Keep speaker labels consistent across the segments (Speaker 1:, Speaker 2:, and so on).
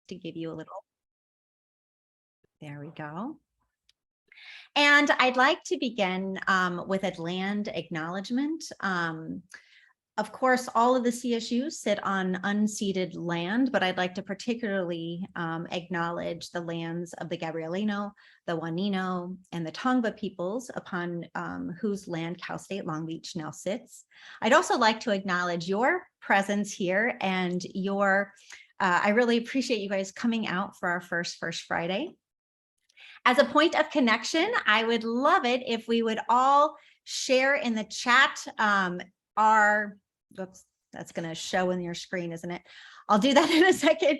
Speaker 1: to give you a little. There we go. And I'd like to begin with a land acknowledgement. Of course, all of the CSUs sit on unceded land, but I'd like to particularly acknowledge the lands of the Gabrielino, the Juanino, and the Tongva peoples upon whose land Cal State Long Beach now sits. I'd also like to acknowledge your presence here and your, I really appreciate you guys coming out for our First Friday. As a point of connection, I would love it if we would all share in the chat oops, that's going to show in your screen, isn't it? I'll do that in a second.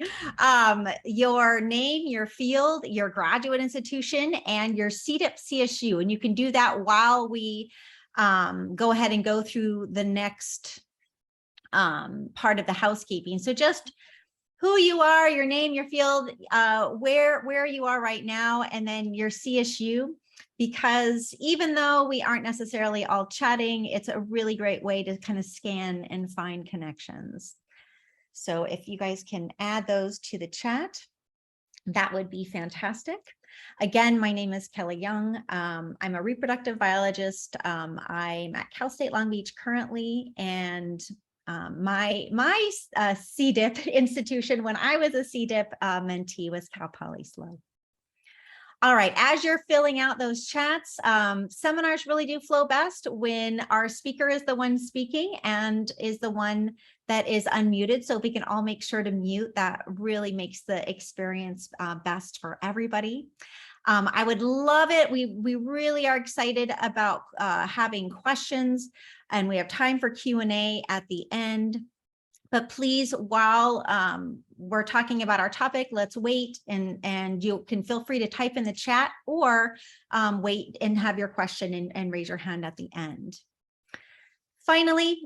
Speaker 1: Your name, your field, your graduate institution, and your CDIP CSU. And you can do that while we go ahead and go through the next part of the housekeeping. So just who you are, your name, your field, where you are right now, and then your CSU. Because even though we aren't necessarily all chatting, it's a really great way to kind of scan and find connections. So if you guys can add those to the chat, that would be fantastic. Again, my name is Kelly Young. I'm a reproductive biologist. I'm at Cal State Long Beach currently, and my CDIP institution, when I was a CDIP mentee, was Cal Poly SLO. All right, as you're filling out those chats, seminars really do flow best when our speaker is the one speaking and is the one that is unmuted. So if we can all make sure to mute, that really makes the experience best for everybody. I would love it. We really are excited about having questions, and we have time for Q&A at the end. But please, while we're talking about our topic, let's wait and you can feel free to type in the chat or wait and have your question and raise your hand at the end. Finally,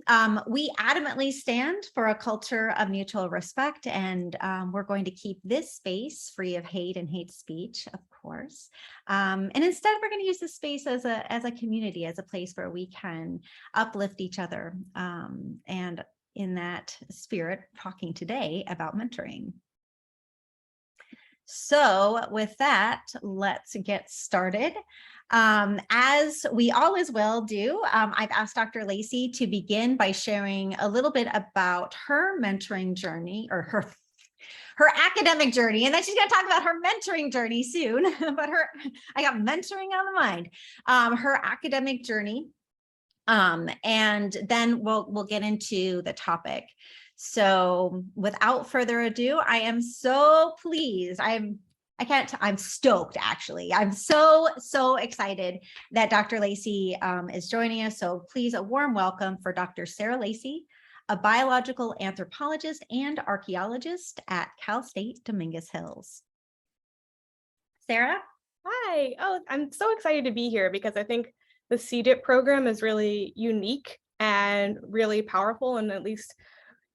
Speaker 1: we adamantly stand for a culture of mutual respect, and we're going to keep this space free of hate and hate speech, of course. And instead, we're going to use this space as a community, as a place where we can uplift each other, and in that spirit, talking today about mentoring. So with that, let's get started. As we always will do, I've asked Dr. Lacy to begin by sharing a little bit about her mentoring journey, or her academic journey, and then she's going to talk about her mentoring journey soon. But I got mentoring on the mind. Her academic journey. And then we'll get into the topic. So without further ado, I am so pleased. I'm stoked, actually. I'm so excited that Dr. Lacy is joining us. So please, a warm welcome for Dr. Sarah Lacy, a biological anthropologist and archaeologist at Cal State Dominguez Hills. Sarah?
Speaker 2: Hi. Oh, I'm so excited to be here because I think the CDIP program is really unique and really powerful, and at least,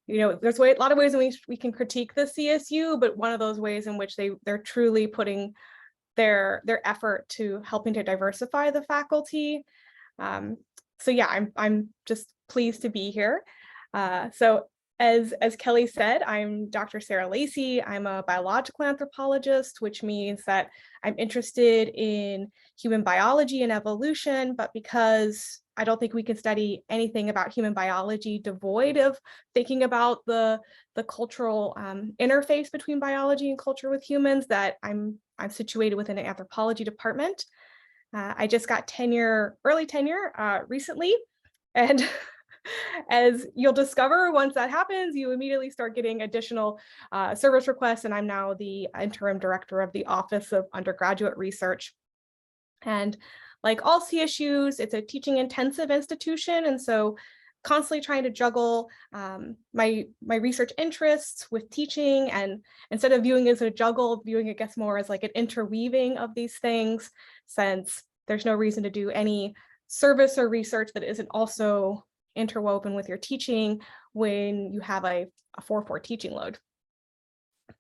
Speaker 2: there's a lot of ways in which we can critique the CSU, but one of those ways in which they're truly putting their effort to helping to diversify the faculty. So yeah, I'm just pleased to be here. So as Kelly said, I'm Dr. Sarah Lacy. I'm a biological anthropologist, which means that I'm interested in human biology and evolution, but because I don't think we can study anything about human biology devoid of thinking about the cultural interface between biology and culture with humans, that I'm situated within an anthropology department. I just got early tenure recently, and as you'll discover, once that happens, you immediately start getting additional service requests, and I'm now the interim director of the Office of Undergraduate Research. And like all CSUs, it's a teaching intensive institution, and so constantly trying to juggle my research interests with teaching, and instead of viewing it as a juggle, viewing it, I guess, more as like an interweaving of these things, since there's no reason to do any service or research that isn't also interwoven with your teaching when you have a 4-4 teaching load.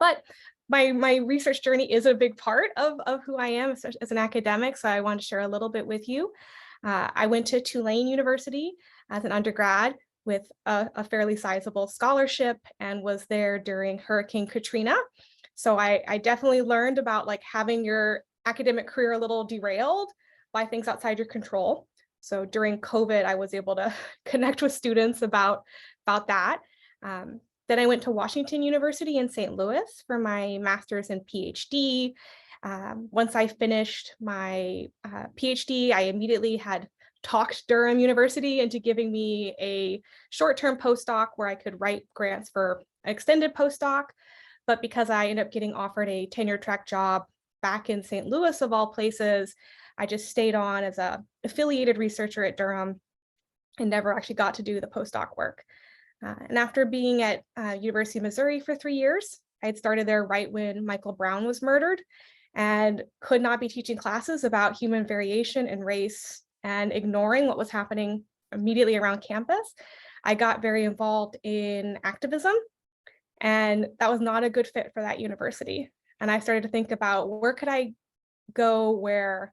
Speaker 2: But my research journey is a big part of who I am as an academic, so I want to share a little bit with you. I went to Tulane University as an undergrad with a fairly sizable scholarship and was there during Hurricane Katrina. So I definitely learned about like having your academic career a little derailed by things outside your control. So during COVID, I was able to connect with students about that. Then I went to Washington University in St. Louis for my master's and PhD. Once I finished my PhD, I immediately had talked Durham University into giving me a short-term postdoc where I could write grants for an extended postdoc. But because I ended up getting offered a tenure track job back in St. Louis of all places, I just stayed on as a affiliated researcher at Durham and never actually got to do the postdoc work. And after being at University of Missouri for 3 years, I had started there right when Michael Brown was murdered and could not be teaching classes about human variation and race and ignoring what was happening immediately around campus. I got very involved in activism, and that was not a good fit for that university. And I started to think about where could I go where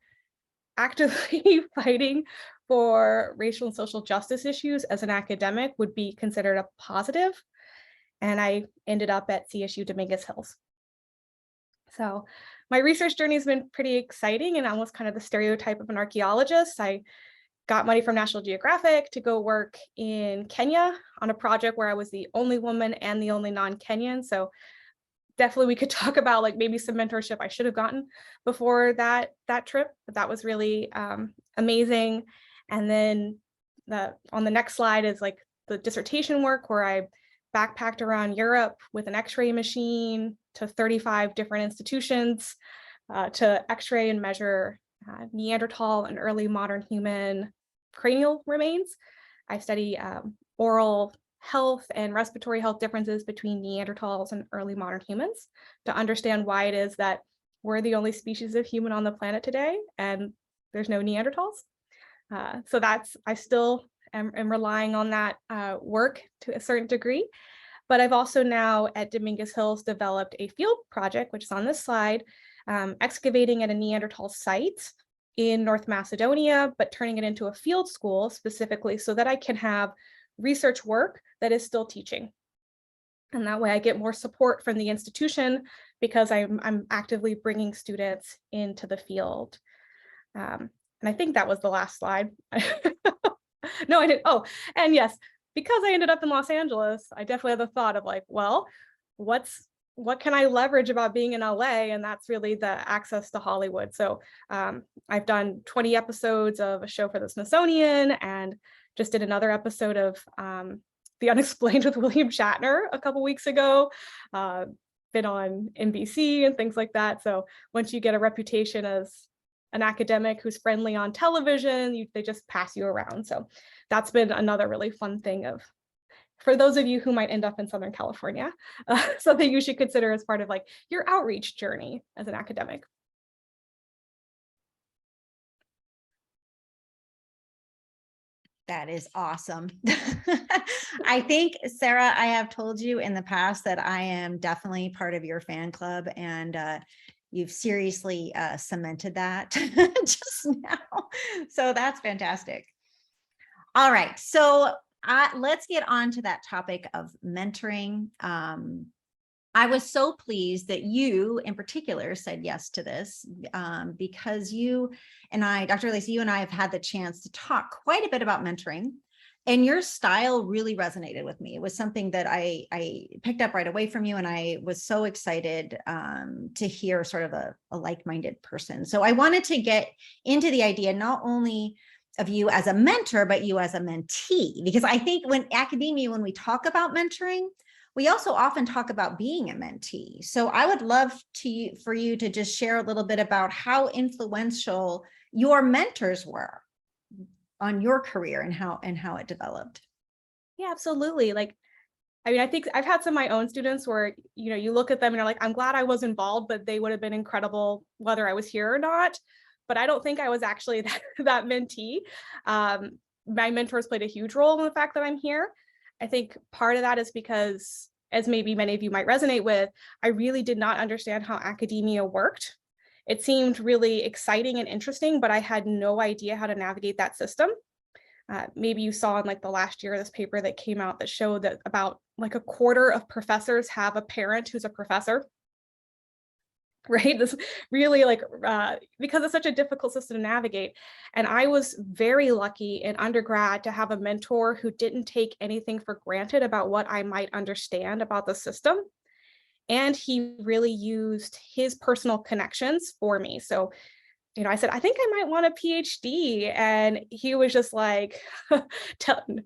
Speaker 2: actively fighting for racial and social justice issues as an academic would be considered a positive. And I ended up at CSU Dominguez Hills. So my research journey has been pretty exciting and almost kind of the stereotype of an archaeologist. I got money from National Geographic to go work in Kenya on a project where I was the only woman and the only non-Kenyan. So definitely we could talk about like maybe some mentorship I should have gotten before that trip, but that was really amazing. And then on the next slide is like the dissertation work where I backpacked around Europe with an X-ray machine to 35 different institutions to X-ray and measure Neanderthal and early modern human cranial remains. I study oral health and respiratory health differences between Neanderthals and early modern humans to understand why it is that we're the only species of human on the planet today and there's no Neanderthals. So I still am relying on that work to a certain degree. But I've also now at Dominguez Hills developed a field project, which is on this slide, excavating at a Neanderthal site in North Macedonia, but turning it into a field school specifically so that I can have research work that is still teaching. And that way I get more support from the institution because I'm actively bringing students into the field. And I think that was the last slide. No, I didn't. Oh, and yes, because I ended up in Los Angeles, I definitely had the thought of like, well, what can I leverage about being in LA? And that's really the access to Hollywood. So I've done 20 episodes of a show for the Smithsonian and just did another episode of The Unexplained with William Shatner a couple weeks ago. Been on NBC and things like that. So once you get a reputation as an academic who's friendly on television, they just pass you around. So that's been another really fun thing for those of you who might end up in Southern California, something you should consider as part of like your outreach journey as an academic.
Speaker 1: That is awesome. I think, Sarah, I have told you in the past that I am definitely part of your fan club, and you've seriously cemented that just now. So that's fantastic. All right. So let's get on to that topic of mentoring. I was so pleased that you in particular said yes to this because you and I, Dr. Lacy, you and I have had the chance to talk quite a bit about mentoring, and your style really resonated with me. It was something that I picked up right away from you, and I was so excited to hear sort of a like-minded person. So I wanted to get into the idea not only of you as a mentor, but you as a mentee, because I think when we talk about mentoring, we also often talk about being a mentee. So I would love for you to just share a little bit about how influential your mentors were on your career and how it developed.
Speaker 2: Yeah, absolutely. Like, I mean, I think I've had some of my own students where, you look at them and you're like, I'm glad I was involved, but they would have been incredible whether I was here or not. But I don't think I was actually that mentee. My mentors played a huge role in the fact that I'm here. I think part of that is because, as maybe many of you might resonate with, I really did not understand how academia worked. It seemed really exciting and interesting, but I had no idea how to navigate that system. Maybe you saw in like the last year this paper that came out that showed that about like a quarter of professors have a parent who's a professor. right? This really like, because it's such a difficult system to navigate. And I was very lucky in undergrad to have a mentor who didn't take anything for granted about what I might understand about the system. And he really used his personal connections for me. So, I said, I think I might want a PhD. And he was just like,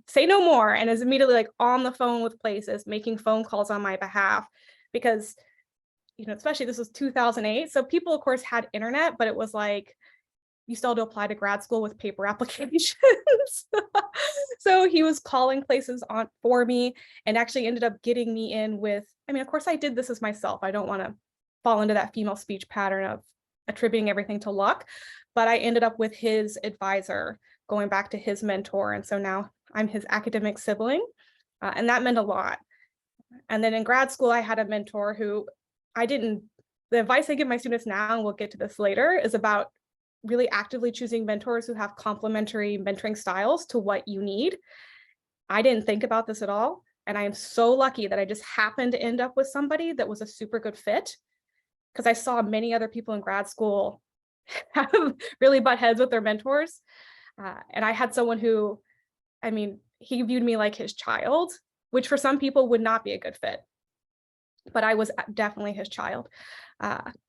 Speaker 2: say no more. And is immediately like on the phone with places, making phone calls on my behalf, because especially this was 2008. So people, of course, had internet, but it was like, you still had to apply to grad school with paper applications. So he was calling places for me and actually ended up getting me in with, of course, I did this as myself. I don't want to fall into that female speech pattern of attributing everything to luck, but I ended up with his advisor, going back to his mentor. And so now I'm his academic sibling, and that meant a lot. And then in grad school, I had a mentor who the advice I give my students now, and we'll get to this later, is about really actively choosing mentors who have complementary mentoring styles to what you need. I didn't think about this at all. And I am so lucky that I just happened to end up with somebody that was a super good fit, because I saw many other people in grad school have really butt heads with their mentors. And I had someone who, he viewed me like his child, which for some people would not be a good fit. But I was definitely his child.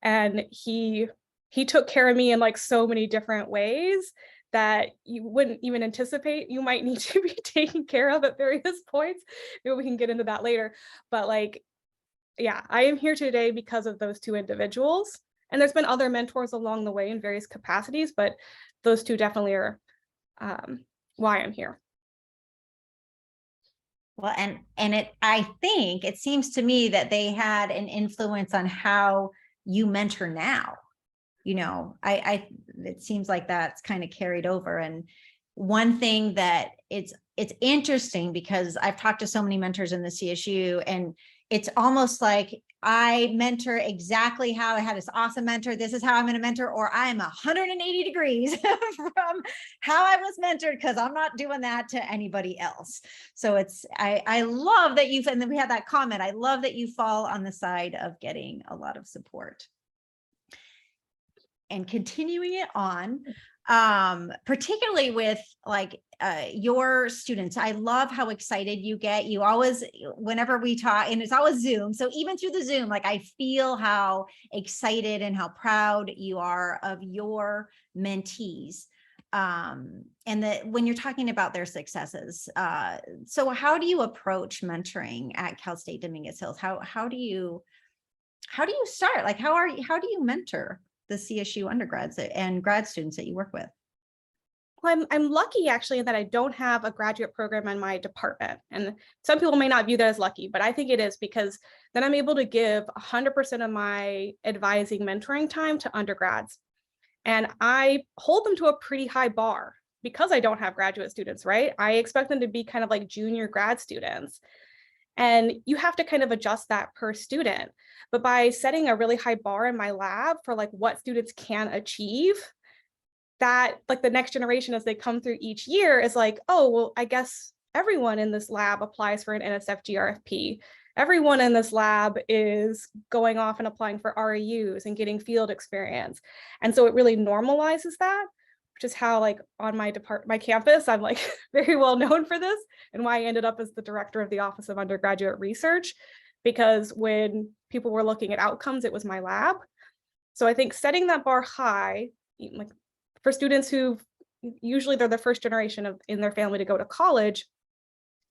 Speaker 2: And he took care of me in like so many different ways that you wouldn't even anticipate you might need to be taken care of at various points. Maybe we can get into that later. But like, yeah, I am here today because of those two individuals. And there's been other mentors along the way in various capacities, but those two definitely are why I'm here.
Speaker 1: Well, I think it seems to me that they had an influence on how you mentor now. It seems like that's kind of carried over. And one thing that it's interesting, because I've talked to so many mentors in the CSU, and it's almost like I mentor exactly how I had this awesome mentor. This is how I'm going to mentor, or I'm 180 degrees from how I was mentored, because I'm not doing that to anybody else. So I love that and then we had that comment. I love that you fall on the side of getting a lot of support. And continuing it on, particularly with like your students, I love how excited you get. You always, whenever we talk, and it's always Zoom. So even through the Zoom, like I feel how excited and how proud you are of your mentees. And that when you're talking about their successes. So how do you approach mentoring at Cal State Dominguez Hills? How do you start? Like, how do you mentor the CSU undergrads and grad students that you work with?
Speaker 2: Well, I'm lucky actually that I don't have a graduate program in my department. And some people may not view that as lucky, but I think it is, because then I'm able to give 100% of my advising mentoring time to undergrads. And I hold them to a pretty high bar because I don't have graduate students, right? I expect them to be kind of like junior grad students. And you have to kind of adjust that per student. But by setting a really high bar in my lab for like what students can achieve, that like the next generation as they come through each year is like, oh, well, I guess everyone in this lab applies for an NSF GRFP. Everyone in this lab is going off and applying for REUs and getting field experience. And so it really normalizes that, which is how like on my campus, I'm like very well known for this, and why I ended up as the director of the Office of Undergraduate Research, because when people were looking at outcomes, it was my lab. So I think setting that bar high, like for students who usually they're the first generation in their family to go to college,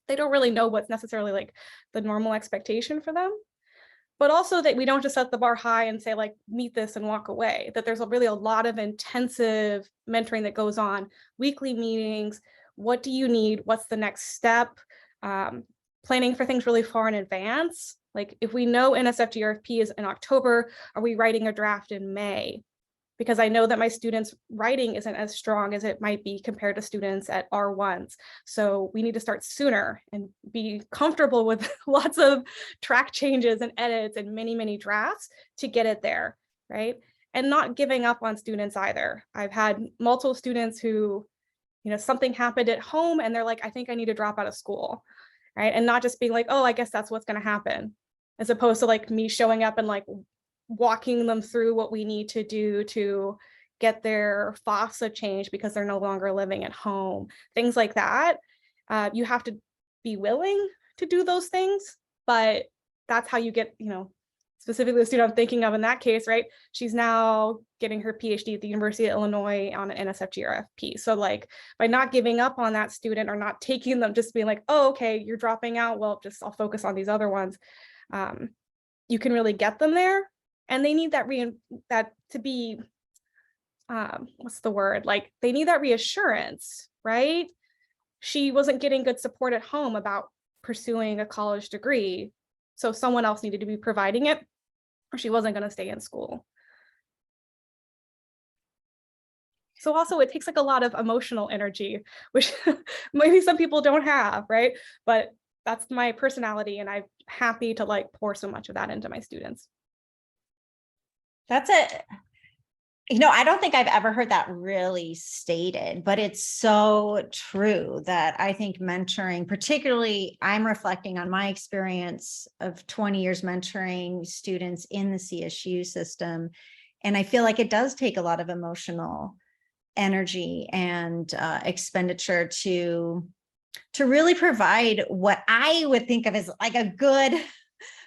Speaker 2: they don't really know what's necessarily like the normal expectation for them. But also that we don't just set the bar high and say like, meet this and walk away, that there's really a lot of intensive mentoring that goes on, weekly meetings. What do you need? What's the next step? Planning for things really far in advance. Like if we know NSF GRFP is in October, are we writing a draft in May? Because I know that my students' writing isn't as strong as it might be compared to students at R1s. So we need to start sooner and be comfortable with lots of track changes and edits and many, many drafts to get it there, right? And not giving up on students either. I've had multiple students who, something happened at home and they're like, I think I need to drop out of school, right? And not just being like, oh, I guess that's what's gonna happen, as opposed to like me showing up and like walking them through what we need to do to get their FAFSA changed because they're no longer living at home, things like that. You have to be willing to do those things, but that's how you get, specifically the student I'm thinking of in that case, right? She's now getting her PhD at the University of Illinois on an NSFG RFP. So like by not giving up on that student or not taking them, just being like, oh, okay, you're dropping out. Well, just I'll focus on these other ones. You can really get them there. And they need that to be, what's the word? Like they need that reassurance, right? She wasn't getting good support at home about pursuing a college degree. So someone else needed to be providing it, or she wasn't going to stay in school. So also it takes like a lot of emotional energy, which maybe some people don't have, right? But that's my personality, and I'm happy to like pour so much of that into my students.
Speaker 1: That's it. I don't think I've ever heard that really stated, but it's so true that I think mentoring, particularly I'm reflecting on my experience of 20 years mentoring students in the CSU system. And I feel like it does take a lot of emotional energy and expenditure to really provide what I would think of as like a good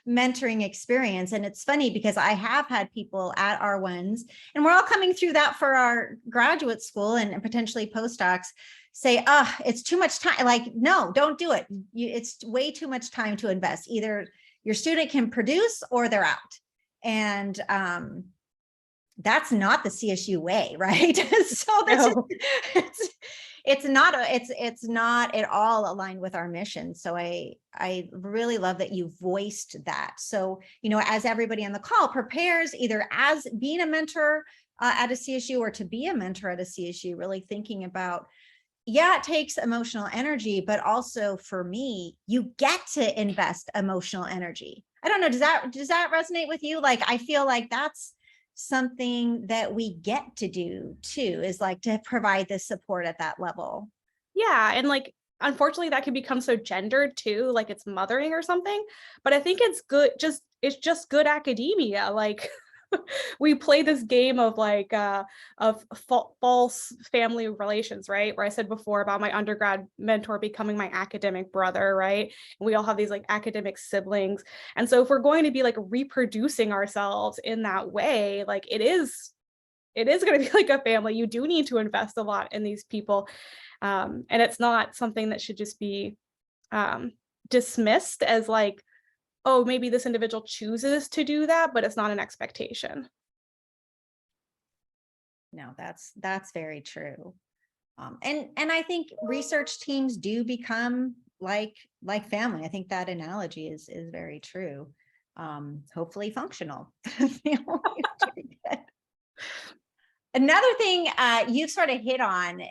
Speaker 1: mentoring experience. And it's funny because I have had people at R1s, and we're all coming through that for our graduate school and potentially postdocs, say, oh, it's too much time. Like, no, don't do it. It's way too much time to invest. Either your student can produce or they're out. And that's not the CSU way, right? So that's
Speaker 2: No.
Speaker 1: it's not at all aligned with our mission. So I really love that you voiced that. So, as everybody on the call prepares either as being a mentor at a CSU or to be a mentor at a CSU, really thinking about, yeah, it takes emotional energy, but also for me, you get to invest emotional energy. I don't know. Does that resonate with you? Like, I feel like that's something that we get to do too, is like to provide this support at that level.
Speaker 2: Yeah. And like, unfortunately that can become so gendered too, like it's mothering or something, but I think it's good. It's just good academia. Like we play this game of like of false family relations, right? Where I said before about my undergrad mentor becoming my academic brother, right? And we all have these like academic siblings. And so if we're going to be like reproducing ourselves in that way, like it is going to be like a family. You do need to invest a lot in these people. And it's not something that should just be dismissed as like, oh, maybe this individual chooses to do that, but it's not an expectation.
Speaker 1: No, that's very true. And I think research teams do become like family. I think that analogy is very true. Hopefully functional. Another thing you've sort of hit on,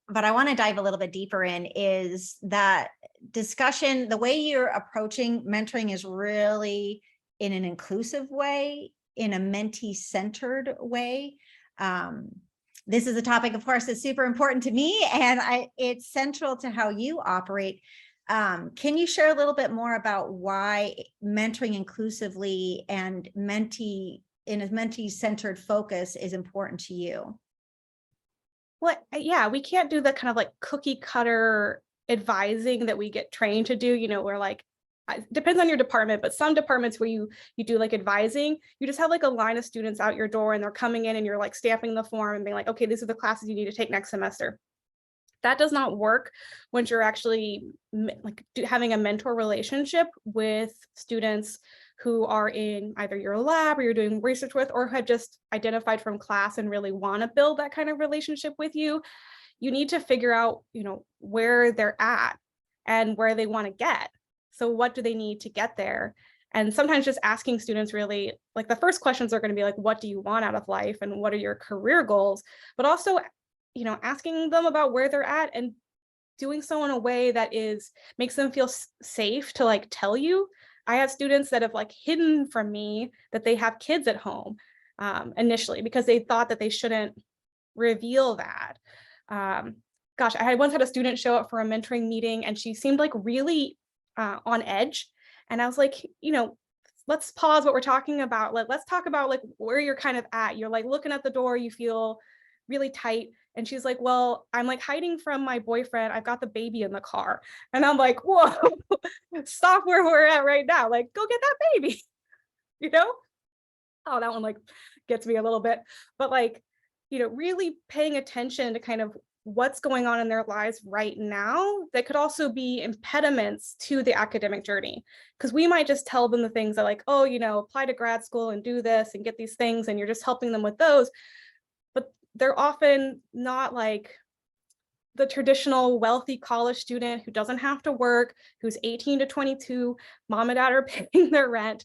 Speaker 1: but I want to dive a little bit deeper in, is that discussion, the way you're approaching mentoring is really in an inclusive way, in a mentee-centered way. This is a topic, of course, that's super important to me, and it's central to how you operate. Can you share a little bit more about why mentoring inclusively and in a mentee-centered focus is important to you?
Speaker 2: Well, yeah, we can't do the kind of like cookie cutter advising that we get trained to do, where like, it depends on your department, but some departments where you do like advising, you just have like a line of students out your door and they're coming in and you're like stamping the form and being like, okay, these are the classes you need to take next semester. That does not work when you're actually like having a mentor relationship with students who are in either your lab or you're doing research with, or have just identified from class and really want to build that kind of relationship with you. You need to figure out, where they're at and where they want to get. So what do they need to get there? And sometimes just asking students really, like the first questions are going to be like, what do you want out of life? And what are your career goals? But also, asking them about where they're at and doing so in a way that makes them feel safe to like tell you. I have students that have like hidden from me that they have kids at home initially because they thought that they shouldn't reveal that. Gosh, I once had a student show up for a mentoring meeting and she seemed like really on edge. And I was like, let's pause what we're talking about. Like, let's talk about like where you're kind of at. You're like looking at the door, you feel really tight. And she's like, well, I'm like hiding from my boyfriend. I've got the baby in the car. And I'm like, whoa, stop where we're at right now. Like, go get that baby, you know? Oh, that one like gets me a little bit. But like, really paying attention to kind of what's going on in their lives right now that could also be impediments to the academic journey. Because we might just tell them the things that like, oh, apply to grad school and do this and get these things, and you're just helping them with those. But they're often not like the traditional wealthy college student who doesn't have to work, who's 18 to 22, mom and dad are paying their rent.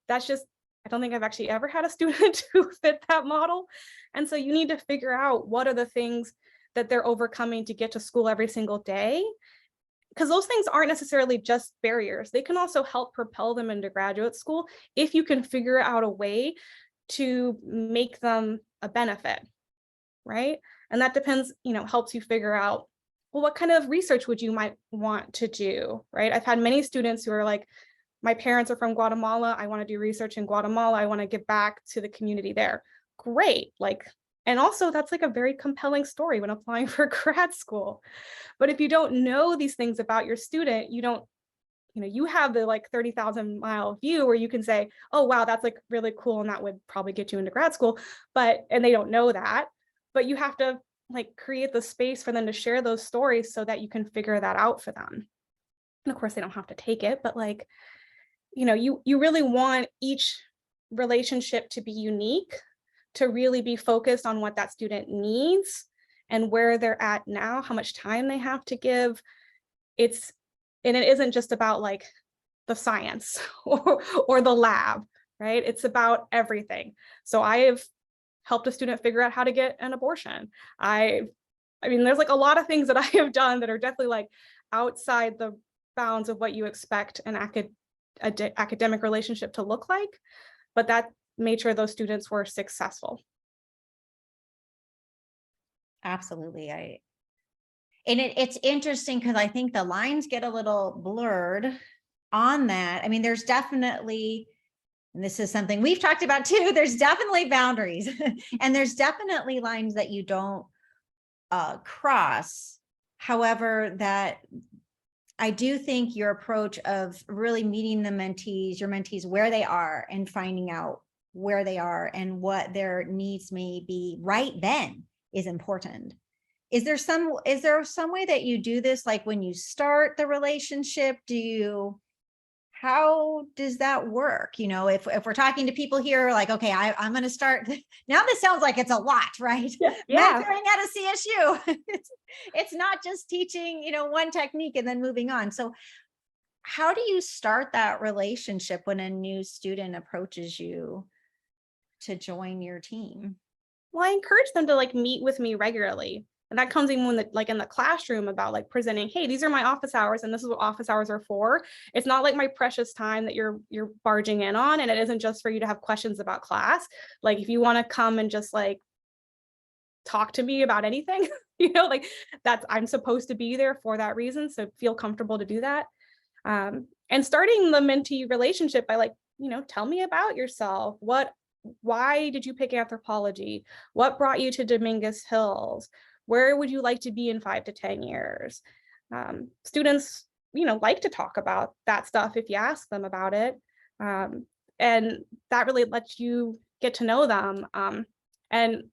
Speaker 2: That's just, I don't think I've actually ever had a student who fit that model. And so you need to figure out what are the things that they're overcoming to get to school every single day. Because those things aren't necessarily just barriers. They can also help propel them into graduate school if you can figure out a way to make them a benefit, right? And that depends, helps you figure out, well, what kind of research would you might want to do, right? I've had many students who are like, my parents are from Guatemala. I want to do research in Guatemala. I want to give back to the community there. Great. Like, and also that's like a very compelling story when applying for grad school. But if you don't know these things about your student, you have the like 30,000-mile view where you can say, oh, wow, that's like really cool. And that would probably get you into grad school. And they don't know that, but you have to like create the space for them to share those stories so that you can figure that out for them. And of course they don't have to take it, but like, you really want each relationship to be unique, to really be focused on what that student needs and where they're at now, how much time they have to give. And it isn't just about like the science or the lab, right? It's about everything. So I have helped a student figure out how to get an abortion. I mean, there's like a lot of things that I have done that are definitely like outside the bounds of what you expect an academic relationship to look like, but that made sure those students were successful.
Speaker 1: Absolutely. And it's interesting because I think the lines get a little blurred on that. I mean, there's definitely, and this is something we've talked about too, there's definitely boundaries and there's definitely lines that you don't cross. However, that I do think your approach of really meeting your mentees where they are and finding out where they are and what their needs may be right then is important. Is there some way that you do this? Like when you start the relationship, how does that work? If we're talking to people here, like, okay, I'm going to start now. This sounds like it's a lot, right?
Speaker 2: Yeah.
Speaker 1: Mentoring at a CSU. It's not just teaching, one technique and then moving on. So how do you start that relationship when a new student approaches you to join your team?
Speaker 2: Well, I encourage them to like meet with me regularly. And that comes in when in the classroom about like presenting, hey, these are my office hours and this is what office hours are for. It's not like my precious time that you're barging in on. And it isn't just for you to have questions about class. Like if you want to come and just like talk to me about anything, like I'm supposed to be there for that reason. So feel comfortable to do that. And starting the mentee relationship by like, tell me about yourself. Why did you pick anthropology? What brought you to Dominguez Hills? Where would you like to be in 5 to 10 years? Students, like to talk about that stuff if you ask them about it. And that really lets you get to know them. And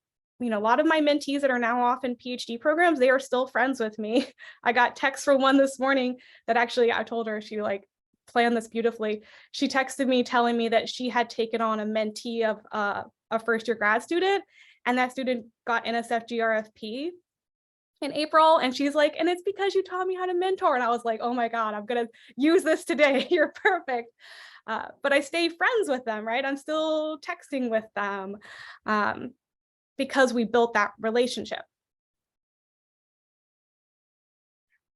Speaker 2: a lot of my mentees that are now off in PhD programs, they are still friends with me. I got text from one this morning that actually I told her she like planned this beautifully. She texted me telling me that she had taken on a mentee of a first-year grad student, and that student got NSF GRFP in April. And she's like, and it's because you taught me how to mentor. And I was like, oh my God, I'm going to use this today. You're perfect. But I stay friends with them, right? I'm still texting with them because we built that relationship.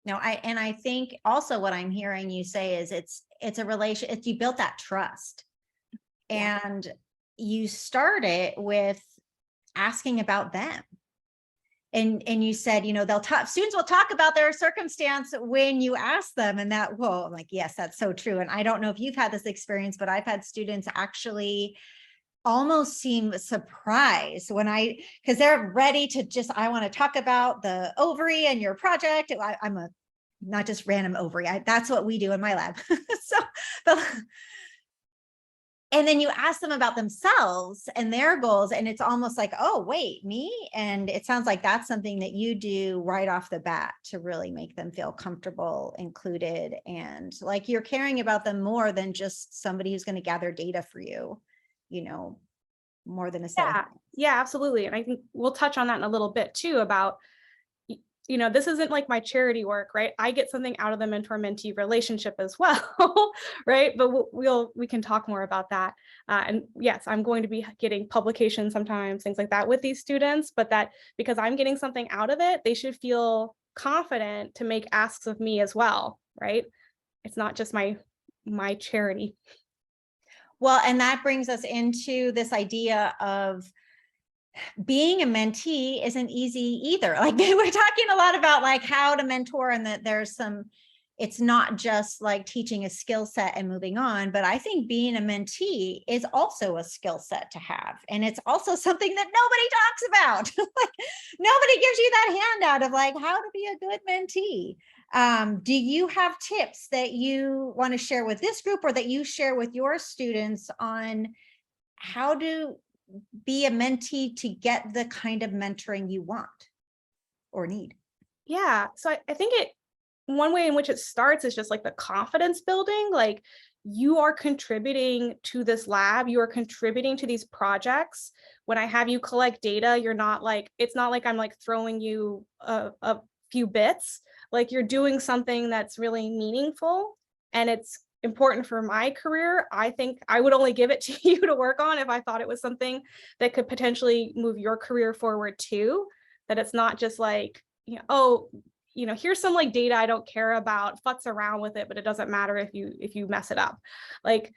Speaker 1: No, I think also what I'm hearing you say is it's a relation, you built that trust and you start it with asking about them. and you said, students will talk about their circumstance when you ask them, and that, whoa, I'm like, yes, that's so true. And I don't know if you've had this experience, but I've had students actually almost seem surprised because they're ready to I want to talk about the ovary and your project. I'm a not just random ovary. That's what we do in my lab. And then you ask them about themselves and their goals, and it's almost like, oh, wait, me? And it sounds like that's something that you do right off the bat to really make them feel comfortable, included, and like you're caring about them more than just somebody who's going to gather data for you, more than a set of
Speaker 2: Yeah, yeah, absolutely. And I think we'll touch on that in a little bit too about, this isn't like my charity work, right? I get something out of the mentor-mentee relationship as well, right? But we can talk more about that. And yes, I'm going to be getting publications sometimes, things like that with these students, but that because I'm getting something out of it, they should feel confident to make asks of me as well, right? It's not just my charity.
Speaker 1: Well, and that brings us into this idea of being a mentee isn't easy either. Like we're talking a lot about like how to mentor, and that it's not just like teaching a skill set and moving on, but I think being a mentee is also a skill set to have. And it's also something that nobody talks about. Like nobody gives you that handout of like how to be a good mentee. Do you have tips that you want to share with this group, or that you share with your students on how to be a mentee to get the kind of mentoring you want or need?
Speaker 2: Yeah, so I think one way in which it starts is just like the confidence building. Like you are contributing to this lab, you are contributing to these projects. When I have you collect data, it's not like I'm like throwing you a few bits. Like you're doing something that's really meaningful, and it's important for my career. I think I would only give it to you to work on if I thought it was something that could potentially move your career forward too. That it's not just like, here's some like data I don't care about, futz around with it, but it doesn't matter if you mess it up. Like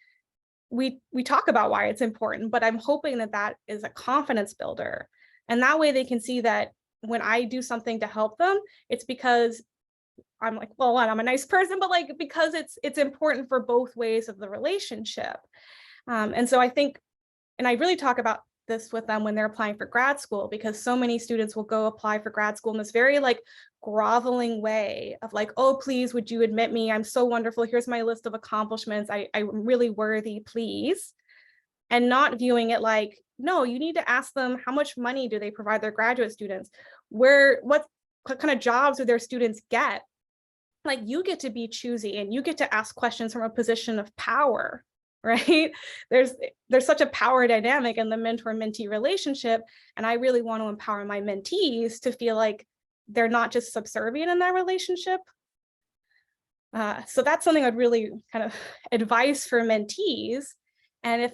Speaker 2: we talk about why it's important, but I'm hoping that is a confidence builder. And that way they can see that when I do something to help them, it's because I'm like, well, I'm a nice person, but like, because it's important for both ways of the relationship. And so I think, and I really talk about this with them when they're applying for grad school, because so many students will go apply for grad school in this very like groveling way of like, oh, please, would you admit me? I'm so wonderful. Here's my list of accomplishments. I'm really worthy, please. And not viewing it like, no, you need to ask them how much money do they provide their graduate students? What kind of jobs do their students get? Like you get to be choosy and you get to ask questions from a position of power, right? There's such a power dynamic in the mentor-mentee relationship. And I really want to empower my mentees to feel like they're not just subservient in that relationship. So that's something I'd really kind of advise for mentees. And if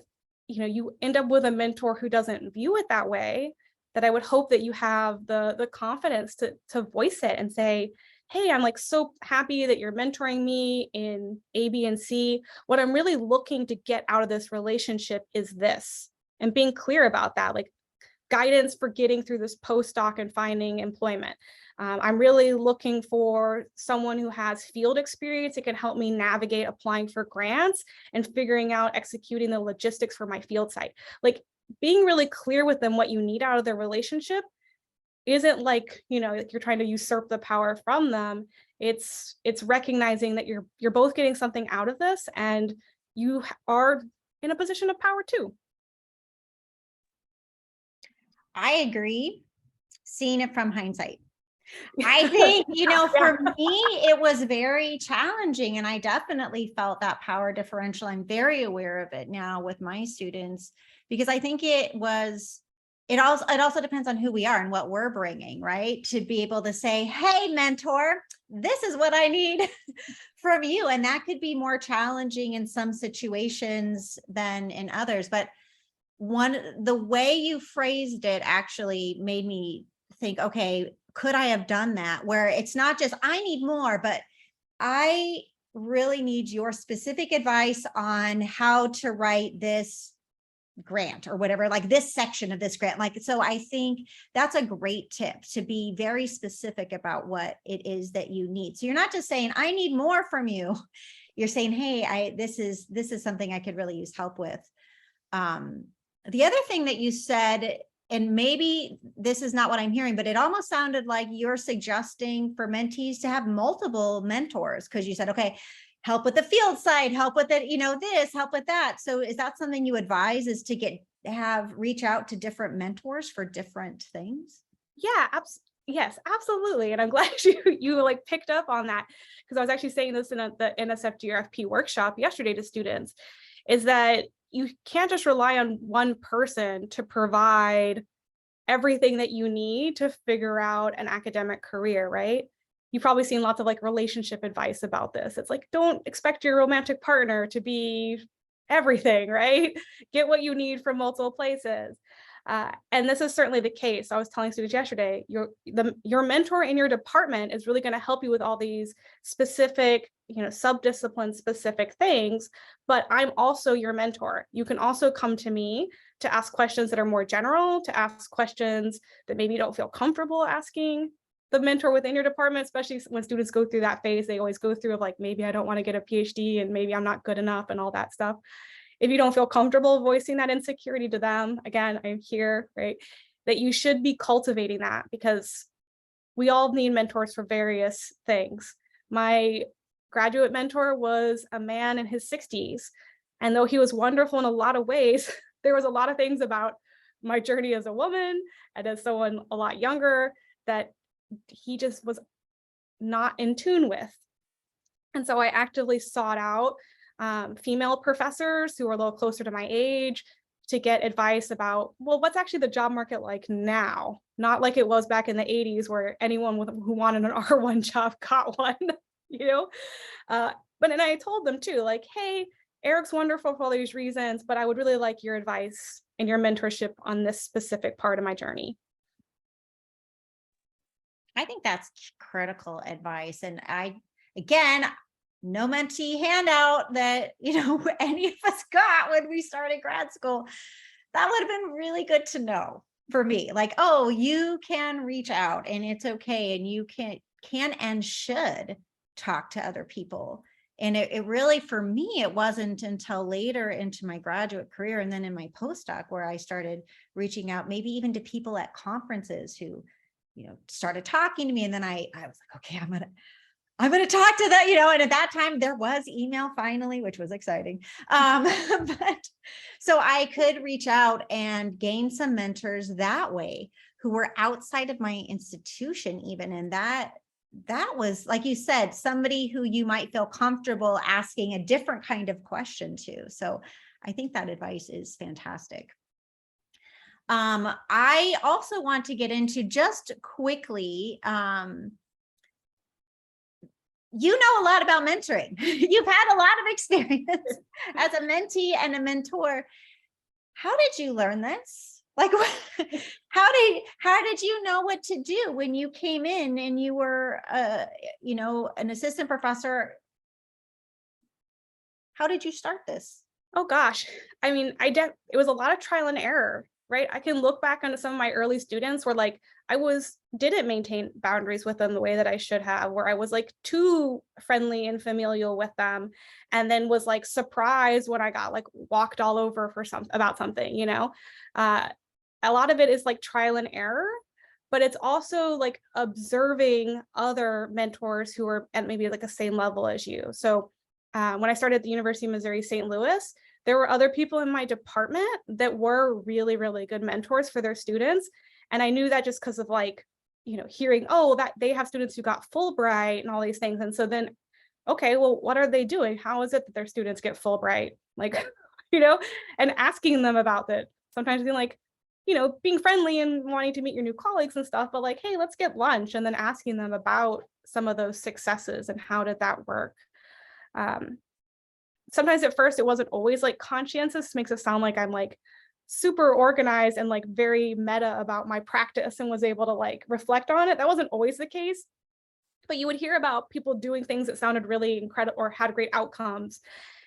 Speaker 2: you end up with a mentor who doesn't view it that way, that I would hope that you have the confidence to voice it and say, hey, I'm like so happy that you're mentoring me in A, B, and C. What I'm really looking to get out of this relationship is this, and being clear about that, like guidance for getting through this postdoc and finding employment. I'm really looking for someone who has field experience that can help me navigate applying for grants and figuring out executing the logistics for my field site. Like being really clear with them what you need out of their relationship isn't like, you're trying to usurp the power from them. It's recognizing that you're both getting something out of this, and you are in a position of power too.
Speaker 1: I agree, seeing it from hindsight. I think, for me, it was very challenging, and I definitely felt that power differential. I'm very aware of it now with my students, because I think it also depends on who we are and what we're bringing, right? To be able to say, hey, mentor, this is what I need from you. And that could be more challenging in some situations than in others. But the way you phrased it actually made me think, okay, could I have done that? Where it's not just, I need more, but I really need your specific advice on how to write this grant or whatever, like this section of this grant. Like, so I think that's a great tip, to be very specific about what it is that you need. So you're not just saying, I need more from you. You're saying, hey, this is something I could really use help with. The other thing that you said, and maybe this is not what I'm hearing, but it almost sounded like you're suggesting for mentees to have multiple mentors, because you said, okay, help with the field side, help with it, this, help with that. So is that something you advise, is to reach out to different mentors for different things?
Speaker 2: Yeah, yes, absolutely. And I'm glad you like picked up on that, because I was actually saying this in the NSF-GRFP workshop yesterday to students, is that you can't just rely on one person to provide everything that you need to figure out an academic career, right? You've probably seen lots of like relationship advice about this. It's like, don't expect your romantic partner to be everything, right? Get what you need from multiple places. And this is certainly the case. I was telling students yesterday, your mentor in your department is really going to help you with all these specific, subdiscipline specific things, but I'm also your mentor. You can also come to me to ask questions that are more general, to ask questions that maybe you don't feel comfortable asking the mentor within your department, especially when students go through that phase. They always go through like, maybe I don't want to get a PhD and maybe I'm not good enough and all that stuff. If you don't feel comfortable voicing that insecurity to them, again, I'm here, right? That you should be cultivating that, because we all need mentors for various things. My graduate mentor was a man in his 60s. And though he was wonderful in a lot of ways, there was a lot of things about my journey as a woman and as someone a lot younger that he just was not in tune with. And so I actively sought out female professors who were a little closer to my age to get advice about, well, what's actually the job market like now? Not like it was back in the 80s where anyone who wanted an R1 job got one, But and I told them too, like, hey, Eric's wonderful for all these reasons, but I would really like your advice and your mentorship on this specific part of my journey.
Speaker 1: I think that's critical advice. And again, no mentee handout that, any of us got when we started grad school. That would have been really good to know for me. Like, oh, you can reach out and it's okay. And you can and should talk to other people. And it really, for me, it wasn't until later into my graduate career and then in my postdoc where I started reaching out, maybe even to people at conferences who, started talking to me. And then I was like, okay, I'm going to talk to that, and at that time there was email finally, which was exciting. But so I could reach out and gain some mentors that way who were outside of my institution even. And that was, like you said, somebody who you might feel comfortable asking a different kind of question to. So I think that advice is fantastic. I also want to get into just quickly, you know a lot about mentoring. You've had a lot of experience as a mentee and a mentor. How did you learn this? Like, how did you know what to do when you came in and you were, an assistant professor? How did you start this?
Speaker 2: Oh gosh, I mean, it was a lot of trial and error, right? I can look back onto some of my early students where like didn't maintain boundaries with them the way that I should have, where I was like too friendly and familial with them, and then was like surprised when I got like walked all over about something, a lot of it is like trial and error, but it's also like observing other mentors who are at maybe like the same level as you. So when I started at the University of Missouri, St. Louis, there were other people in my department that were really, really good mentors for their students. And I knew that just because of like, hearing, oh, that they have students who got Fulbright and all these things. And so then, okay, well, what are they doing? How is it that their students get Fulbright? Like, and asking them about that. Sometimes being like, being friendly and wanting to meet your new colleagues and stuff, but like, hey, let's get lunch. And then asking them about some of those successes and how did that work? Sometimes at first it wasn't always like conscientious. Makes it sound like I'm like super organized and like very meta about my practice and was able to like reflect on it. That wasn't always the case, but you would hear about people doing things that sounded really incredible or had great outcomes.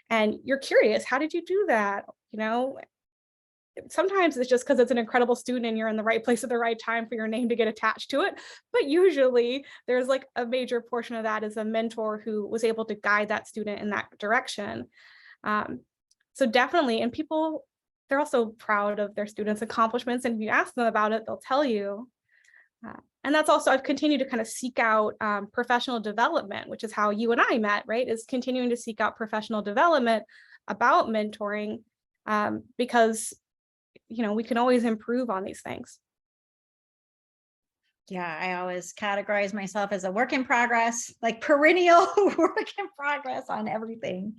Speaker 2: And you're curious, how did you do that? sometimes it's just because it's an incredible student and you're in the right place at the right time for your name to get attached to it. But usually there's like a major portion of that is a mentor who was able to guide that student in that direction. So definitely, and people, they're also proud of their students' accomplishments. And if you ask them about it, they'll tell you. And that's also, I've continued to kind of seek out professional development, which is how you and I met, right? Is continuing to seek out professional development about mentoring, because, you know, we can always improve on these things.
Speaker 1: Yeah, I always categorize myself as a work in progress, like perennial work in progress on everything.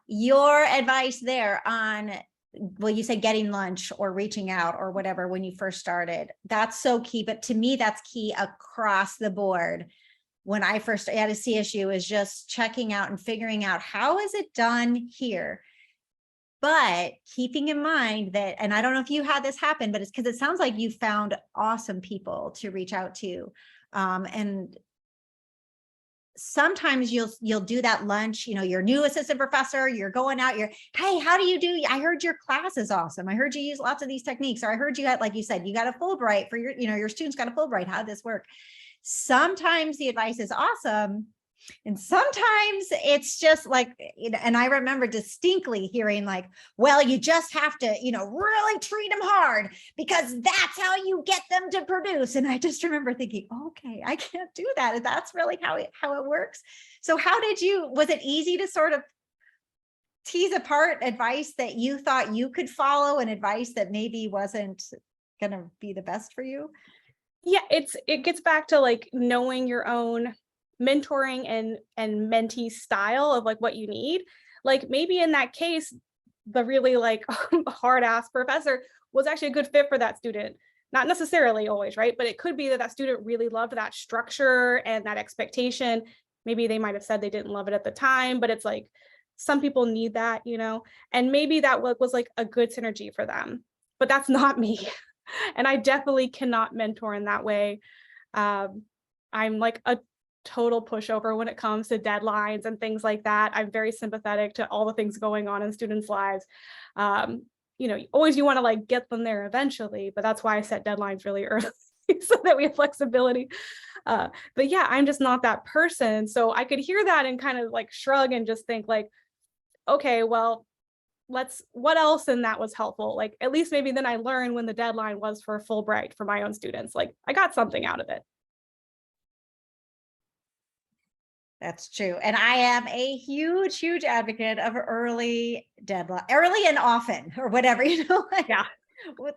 Speaker 1: Your advice there on, well, you said getting lunch or reaching out or whatever when you first started, that's so key. But to me, that's key across the board. When I first at a CSU is just checking out and figuring out how is it done here. But keeping in mind that, and I don't know if you had this happen, but it's because it sounds like you found awesome people to reach out to. And sometimes you'll do that lunch, you know, your new assistant professor, you're going out, hey, how do you do? I heard your class is awesome. I heard you use lots of these techniques, or I heard you had, like you said, you got a Fulbright for your, you know, your students got a Fulbright. How did this work? Sometimes the advice is awesome. And sometimes it's just like, and I remember distinctly hearing like, well, you just have to, you know, really treat them hard because that's how you get them to produce. And I just remember thinking, okay, I can't do that. And that's really how it works. So was it easy to sort of tease apart advice that you thought you could follow and advice that maybe wasn't going to be the best for you?
Speaker 2: Yeah, it gets back to like knowing your own mentoring and mentee style of like what you need. Like maybe in that case, the really like hard ass professor was actually a good fit for that student. Not necessarily always, right? But it could be that that student really loved that structure and that expectation. Maybe they might have said they didn't love it at the time, but it's like some people need that, you know, and maybe that was like a good synergy for them, but that's not me. And I definitely cannot mentor in that way. I'm like a total pushover when it comes to deadlines and things like that. I'm very sympathetic to all the things going on in students' lives. You know, always you want to like get them there eventually, but that's why I set deadlines really early so that we have flexibility. But yeah, I'm just not that person. So I could hear that and kind of like shrug and just think like, okay, well, what else in that was helpful? Like, at least maybe then I learned when the deadline was for Fulbright for my own students. Like I got something out of it.
Speaker 1: That's true. And I am a huge, huge advocate of early deadline, early and often, or whatever, you know,
Speaker 2: Yeah.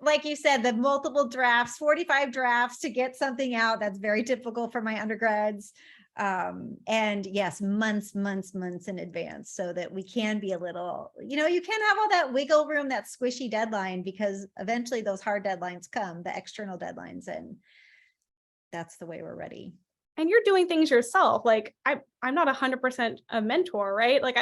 Speaker 1: Like you said, the multiple drafts, 45 drafts to get something out. That's very typical for my undergrads. And yes, months in advance so that we can be a little, you know, you can't have all that wiggle room, that squishy deadline, because eventually those hard deadlines come, the external deadlines, and that's the way we're ready.
Speaker 2: And you're doing things yourself. Like I'm not 100% a mentor, right? Like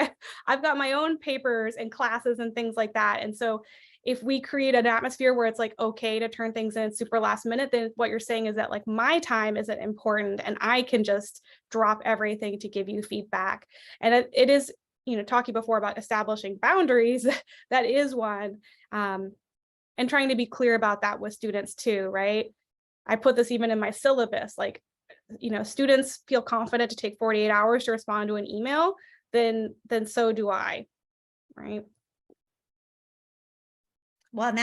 Speaker 2: I've got my own papers and classes and things like that. And so if we create an atmosphere where it's like okay to turn things in super last minute, then what you're saying is that like my time isn't important and I can just drop everything to give you feedback. And it is, you know, talking before about establishing boundaries, that is one. And trying to be clear about that with students too, right? I put this even in my syllabus, like, you know, students feel confident to take 48 hours to respond to an email, then so do I, right?
Speaker 1: Well,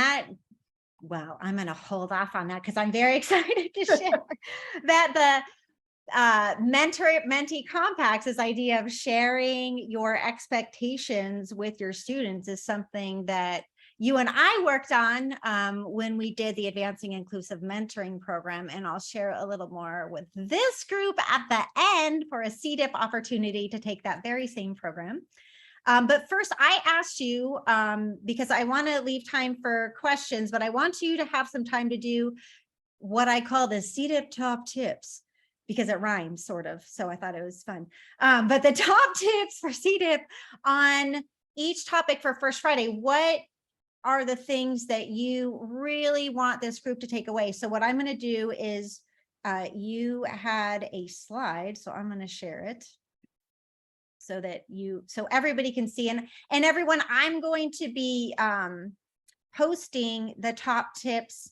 Speaker 1: I'm going to hold off on that because I'm very excited to share that the mentee compacts, this idea of sharing your expectations with your students, is something that you and I worked on when we did the Advancing Inclusive Mentoring program. And I'll share a little more with this group at the end for a CDIP opportunity to take that very same program. But first, I asked you, because I want to leave time for questions, but I want you to have some time to do what I call the CDIP top tips, because it rhymes sort of. So I thought it was fun. But the top tips for CDIP on each topic for First Friday, what are the things that you really want this group to take away? So what I'm going to do is you had a slide, so I'm going to share it so everybody can see, and everyone, I'm going to be posting the top tips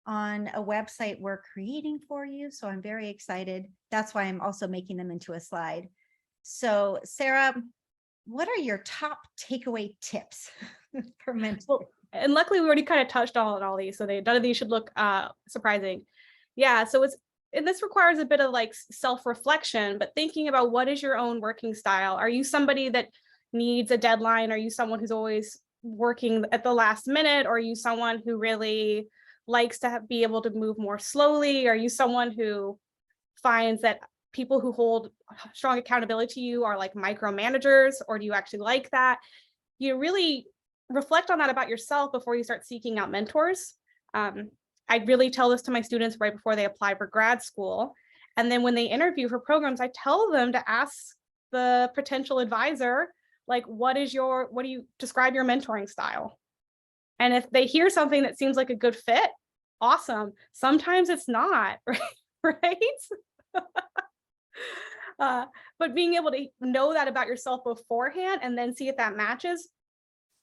Speaker 1: on a website we're creating for you. So I'm very excited. That's why I'm also making them into a slide. So Sarah, what are your top takeaway tips for mentoring?
Speaker 2: Well, and luckily we already kind of touched on all these, so none of these should look surprising. Yeah, so and this requires a bit of like self-reflection, but thinking about what is your own working style. Are you somebody that needs a deadline? Are you someone who's always working at the last minute? Or are you someone who really likes to be able to move more slowly? Are you someone who finds that people who hold strong accountability to you are like micromanagers, or do you actually like that? You really reflect on that about yourself before you start seeking out mentors. I really tell this to my students right before they apply for grad school. And then when they interview for programs, I tell them to ask the potential advisor, like, what do you describe your mentoring style? And if they hear something that seems like a good fit, awesome. Sometimes it's not, right? But being able to know that about yourself beforehand and then see if that matches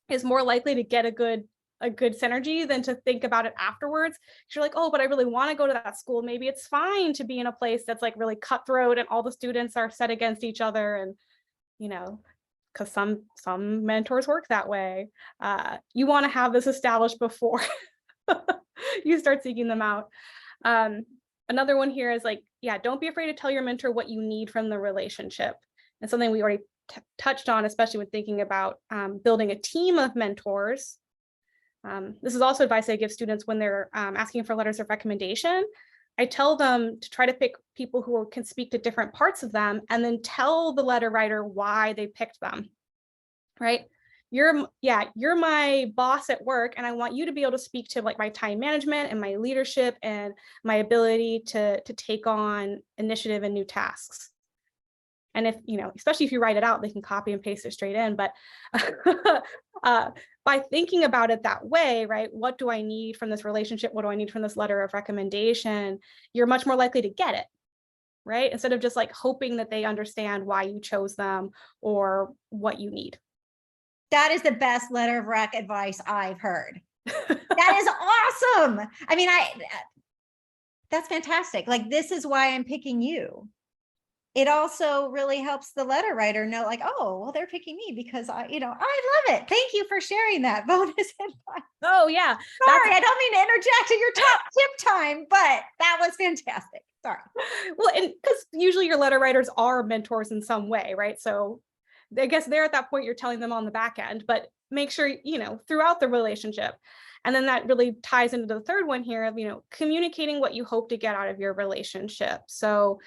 Speaker 2: is more likely to get a good synergy than to think about it afterwards. You're like, oh, but I really want to go to that school. Maybe it's fine to be in a place that's like really cutthroat and all the students are set against each other. And, because some mentors work that way. You want to have this established before you start seeking them out. Another one here is like, yeah, don't be afraid to tell your mentor what you need from the relationship. And something we already touched on, especially when thinking about building a team of mentors. This is also advice I give students when they're asking for letters of recommendation. I tell them to try to pick people who can speak to different parts of them and then tell the letter writer why they picked them, right? You're my boss at work, and I want you to be able to speak to like my time management and my leadership and my ability to take on initiative and new tasks. And if, especially if you write it out, they can copy and paste it straight in. But by thinking about it that way, right? What do I need from this relationship? What do I need from this letter of recommendation? You're much more likely to get it, right? Instead of just like hoping that they understand why you chose them or what you need.
Speaker 1: That is the best letter of rec advice I've heard. That is awesome. I mean, that's fantastic. Like, this is why I'm picking you. It also really helps the letter writer know, like, oh, well, they're picking me because I love it. Thank you for sharing that bonus advice.
Speaker 2: Oh yeah.
Speaker 1: Sorry, I don't mean to interject in your top tip time, but that was fantastic. Sorry.
Speaker 2: Well, and because usually your letter writers are mentors in some way, right? So I guess they're at that point, you're telling them on the back end, but make sure, throughout the relationship. And then that really ties into the third one here of, communicating what you hope to get out of your relationship. So,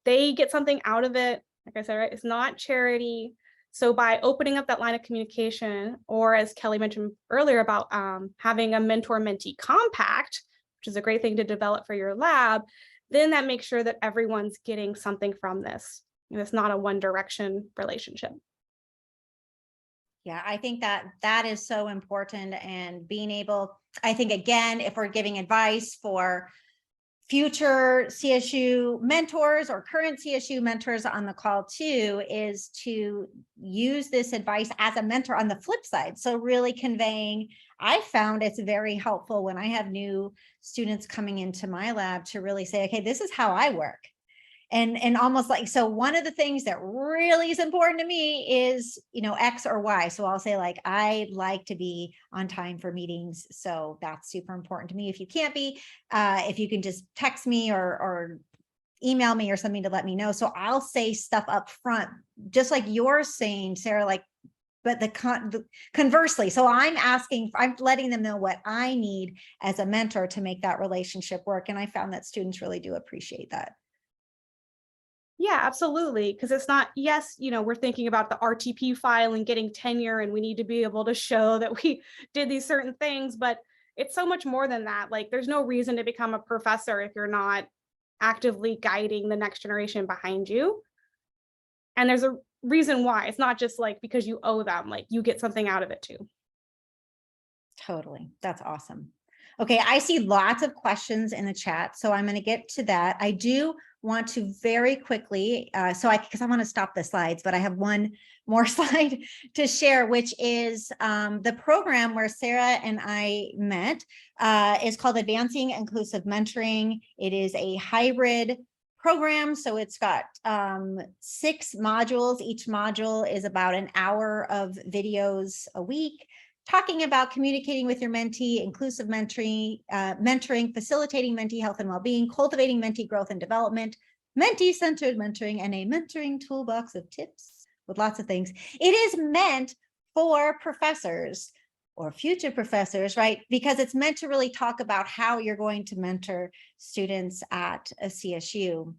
Speaker 2: they get something out of it. Like I said, right, it's not charity. So by opening up that line of communication, or as Kelly mentioned earlier about having a mentor-mentee compact, which is a great thing to develop for your lab, then that makes sure that everyone's getting something from this. It's not a one direction relationship.
Speaker 1: Yeah, I think that is so important. And being able, I think, again, if we're giving advice for future CSU mentors or current CSU mentors on the call too, is to use this advice as a mentor on the flip side. So really conveying, I found it's very helpful when I have new students coming into my lab to really say, okay, this is how I work. And almost like, so one of the things that really is important to me is, X or Y. So I'll say, like, I like to be on time for meetings. So that's super important to me. If you can't be, if you can just text me or email me or something to let me know. So I'll say stuff up front, just like you're saying, Sarah, like, but conversely. So I'm letting them know what I need as a mentor to make that relationship work. And I found that students really do appreciate that.
Speaker 2: Yeah, absolutely. Because it's not, yes, we're thinking about the RTP file and getting tenure, and we need to be able to show that we did these certain things, but it's so much more than that. Like, there's no reason to become a professor if you're not actively guiding the next generation behind you. And there's a reason why. It's not just like because you owe them, like you get something out of it too.
Speaker 1: Totally. That's awesome. Okay, I see lots of questions in the chat, so I'm going to get to that. I do want to very quickly, because I want to stop the slides, but I have one more slide to share, which is the program where Sarah and I met is called Advancing Inclusive Mentoring. It is a hybrid program. So it's got 6 modules. Each module is about an hour of videos a week, talking about communicating with your mentee, inclusive mentoring, facilitating mentee health and well-being, cultivating mentee growth and development, mentee-centered mentoring, and a mentoring toolbox of tips with lots of things. It is meant for professors or future professors, right? Because it's meant to really talk about how you're going to mentor students at a CSU.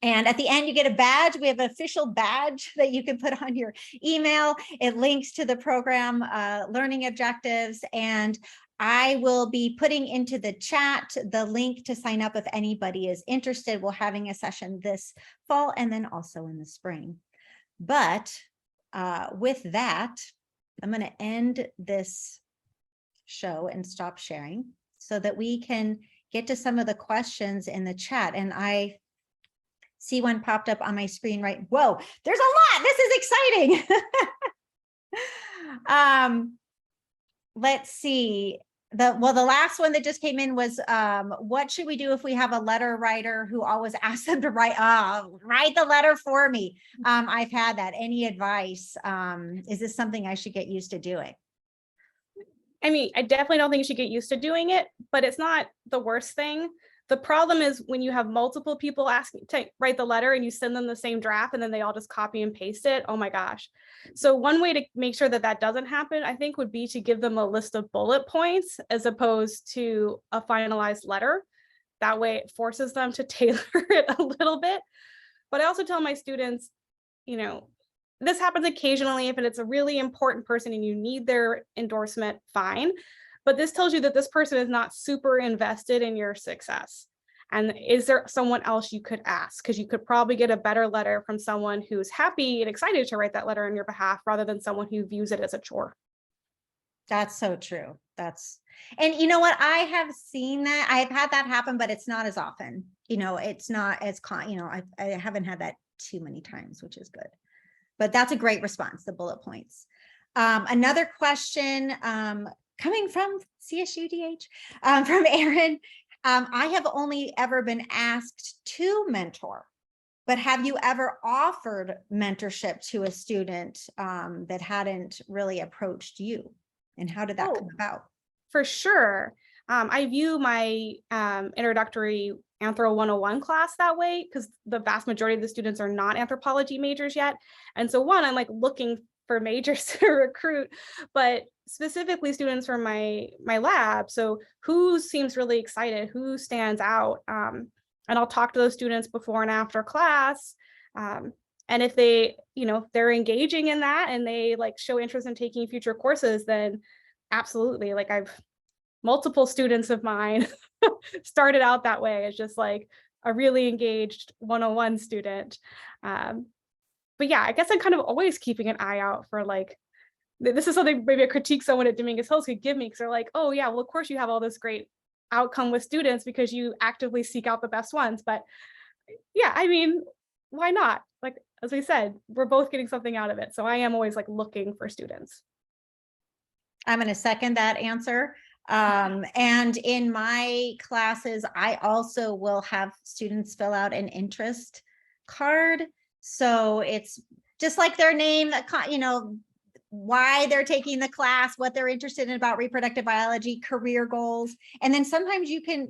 Speaker 1: And at the end, you get a badge. We have an official badge that you can put on your email. It links to the program learning objectives. And I will be putting into the chat the link to sign up if anybody is interested. We're having a session this fall and then also in the spring. But with that, I'm going to end this show and stop sharing so that we can get to some of the questions in the chat. And I see one popped up on my screen, right? Whoa, there's a lot. This is exciting. Let's see. The last one that just came in was what should we do if we have a letter writer who always asks them to write the letter for me? I've had that. Any advice? Is this something I should get used to doing?
Speaker 2: I mean, I definitely don't think you should get used to doing it, but it's not the worst thing. The problem is when you have multiple people asking to write the letter and you send them the same draft and then they all just copy and paste it. Oh my gosh. So one way to make sure that that doesn't happen, I think, would be to give them a list of bullet points as opposed to a finalized letter. That way it forces them to tailor it a little bit. But I also tell my students, you know, this happens occasionally if it's a really important person and you need their endorsement, fine. But this tells you that this person is not super invested in your success. And is there someone else you could ask? Because you could probably get a better letter from someone who's happy and excited to write that letter on your behalf rather than someone who views it as a chore.
Speaker 1: That's so true. And you know what? I have seen that. I've had that happen, but it's not as often. You know, it's not as I haven't had that too many times, which is good. But that's a great response, the bullet points. Another question coming from CSUDH, from Aaron. I have only ever been asked to mentor, but have you ever offered mentorship to a student that hadn't really approached you? And how did that come about?
Speaker 2: For sure. I view my introductory Anthro 101 class that way because the vast majority of the students are not anthropology majors yet. And so I'm like looking for majors to recruit, but specifically students from my lab. So who seems really excited, who stands out? And I'll talk to those students before and after class. And if they, they're engaging in that and they like show interest in taking future courses, then absolutely. Like I've multiple students of mine started out that way as just like a really engaged 101 student. But yeah, I guess I'm kind of always keeping an eye out for like, this is something maybe a critique someone at Dominquez Hills could give me because they're like, oh yeah, well, of course you have all this great outcome with students because you actively seek out the best ones. But yeah, I mean, why not? Like, as we said, we're both getting something out of it. So I am always like looking for students.
Speaker 1: I'm going to second that answer. And in my classes, I also will have students fill out an interest card. So it's just like their name, why they're taking the class, what they're interested in about reproductive biology, career goals. And then sometimes you can,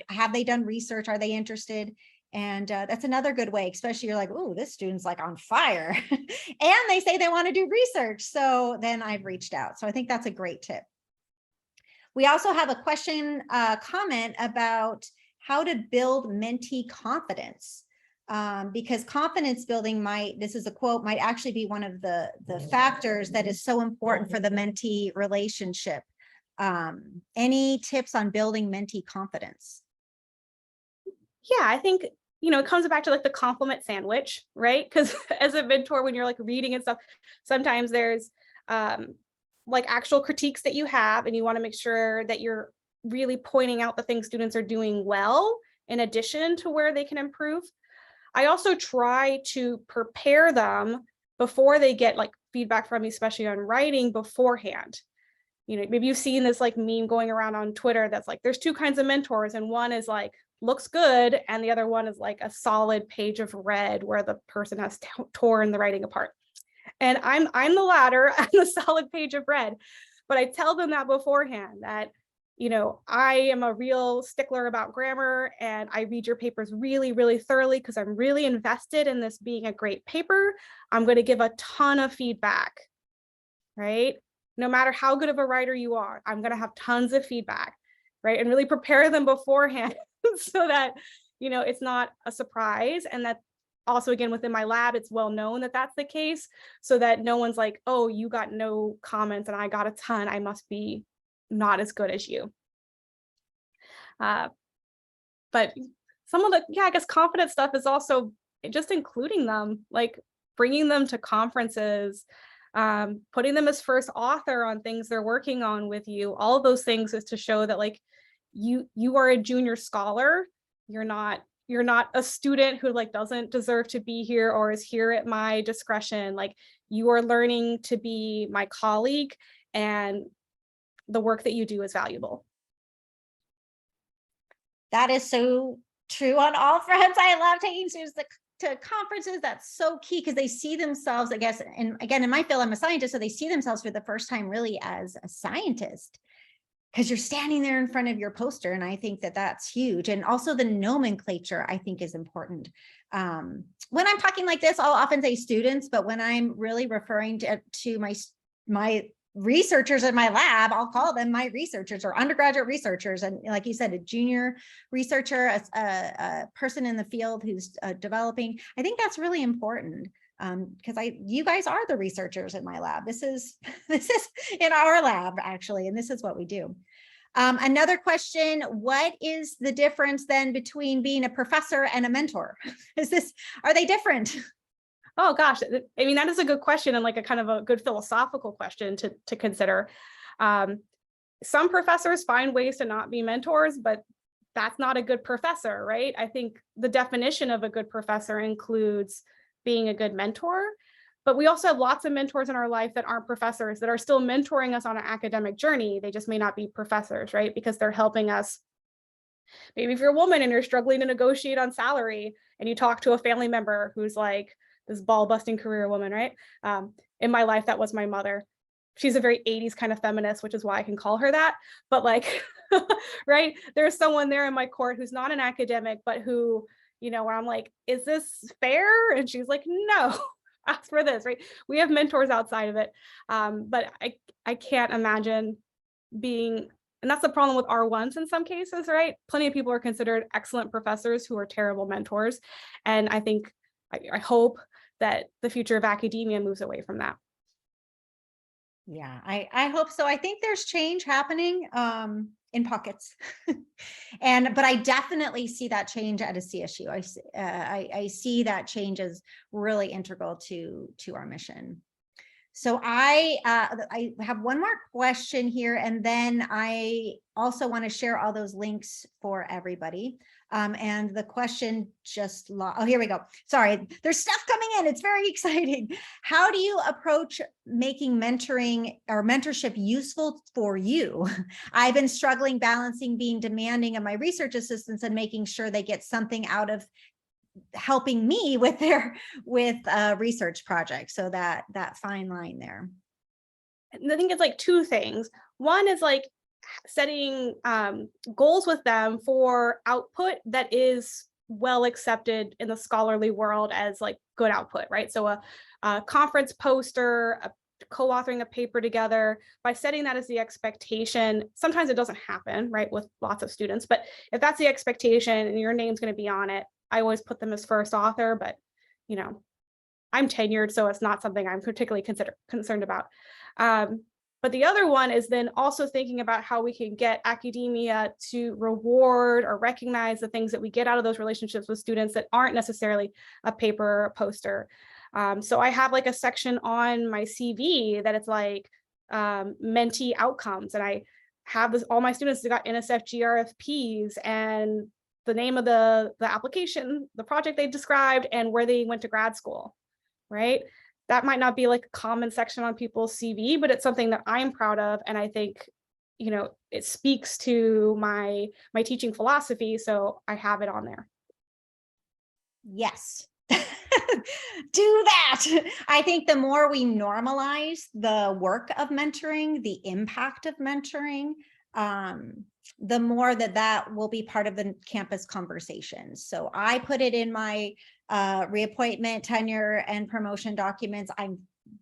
Speaker 1: have they done research? Are they interested? And that's another good way, especially you're like, oh, this student's like on fire. And they say they want to do research. So then I've reached out. So I think that's a great tip. We also have a question, comment about how to build mentee confidence. Because confidence building this is a quote, might actually be one of the factors that is so important for the mentee relationship. Any tips on building mentee confidence?
Speaker 2: Yeah, I think, it comes back to like the compliment sandwich, right? Because as a mentor, when you're like reading and stuff, sometimes there's like actual critiques that you have, and you want to make sure that you're really pointing out the things students are doing well, in addition to where they can improve. I also try to prepare them before they get like feedback from me, especially on writing beforehand. You know, maybe you've seen this like meme going around on Twitter that's like, there's two kinds of mentors, and one is like, looks good, and the other one is like a solid page of red where the person has torn the writing apart. And I'm the latter. I'm the solid page of red. But I tell them that beforehand, that, you know, I am a real stickler about grammar, and I read your papers really, really thoroughly because I'm really invested in this being a great paper. I'm going to give a ton of feedback, right? No matter how good of a writer you are, I'm going to have tons of feedback, right? And really prepare them beforehand so that, you know, it's not a surprise. And that also, again, within my lab, it's well known that that's the case, so that no one's like, oh, you got no comments and I got a ton, I must be not as good as you. But some of the, yeah, I guess confident stuff is also just including them, like bringing them to conferences, putting them as first author on things they're working on with you. All of those things is to show that like you are a junior scholar. You're not a student who like doesn't deserve to be here or is here at my discretion. Like, you are learning to be my colleague, and the work that you do is valuable.
Speaker 1: That is so true on all fronts. I love taking students to conferences. That's so key, because they see themselves, I guess, and again, in my field, I'm a scientist, so they see themselves for the first time really as a scientist, because you're standing there in front of your poster. And I think that that's huge. And also the nomenclature, I think, is important. When I'm talking like this, I'll often say students, but when I'm really referring to my researchers in my lab, I'll call them my researchers or undergraduate researchers. And like you said, a junior researcher, a person in the field who's developing, I think that's really important. Because you guys are the researchers in my lab. This is in our lab, actually, and this is what we do. Another question: what is the difference then between being a professor and a mentor? Are they different?
Speaker 2: Oh gosh, I mean, that is a good question, and like a kind of a good philosophical question to consider. Some professors find ways to not be mentors, but that's not a good professor, right? I think the definition of a good professor includes being a good mentor, but we also have lots of mentors in our life that aren't professors, that are still mentoring us on an academic journey. They just may not be professors, right? Because they're helping us. Maybe if you're a woman and you're struggling to negotiate on salary, and you talk to a family member who's like this ball-busting career woman, right? In my life, that was my mother. She's a very 80s kind of feminist, which is why I can call her that. But like, right, there's someone there in my court who's not an academic, but who, you know, where I'm like, is this fair? And she's like, no, ask for this, right? We have mentors outside of it. But I can't imagine being, and that's the problem with R1s in some cases, right? Plenty of people are considered excellent professors who are terrible mentors. And I think, I hope that the future of academia moves away from that.
Speaker 1: Yeah, I hope so. I think there's change happening in pockets, but I definitely see that change at a CSU. I see that change as really integral to our mission. So I have one more question here, and then I also want to share all those links for everybody. And the question just, oh, here we go. Sorry, there's stuff coming in. It's very exciting. How do you approach making mentoring or mentorship useful for you? I've been struggling balancing being demanding of my research assistants and making sure they get something out of helping me with their research projects. So that fine line there.
Speaker 2: And I think it's like two things. One is like setting goals with them for output that is well accepted in the scholarly world as like good output, right? So a conference poster, co-authoring a paper together, by setting that as the expectation. Sometimes it doesn't happen, right, with lots of students, but if that's the expectation and your name's going to be on it, I always put them as first author. But you know, I'm tenured, so it's not something I'm particularly concerned about. But the other one is then also thinking about how we can get academia to reward or recognize the things that we get out of those relationships with students that aren't necessarily a paper or a poster. So I have like a section on my CV that it's like mentee outcomes, and I have this, all my students got NSF GRFPs and the name of the application, the project they described, and where they went to grad school, right? That might not be like a common section on people's CV, but it's something that I'm proud of. And I think, it speaks to my teaching philosophy. So I have it on there.
Speaker 1: Yes. Do that. I think the more we normalize the work of mentoring, the impact of mentoring, the more that will be part of the campus conversation. So I put it in my reappointment, tenure, and promotion documents.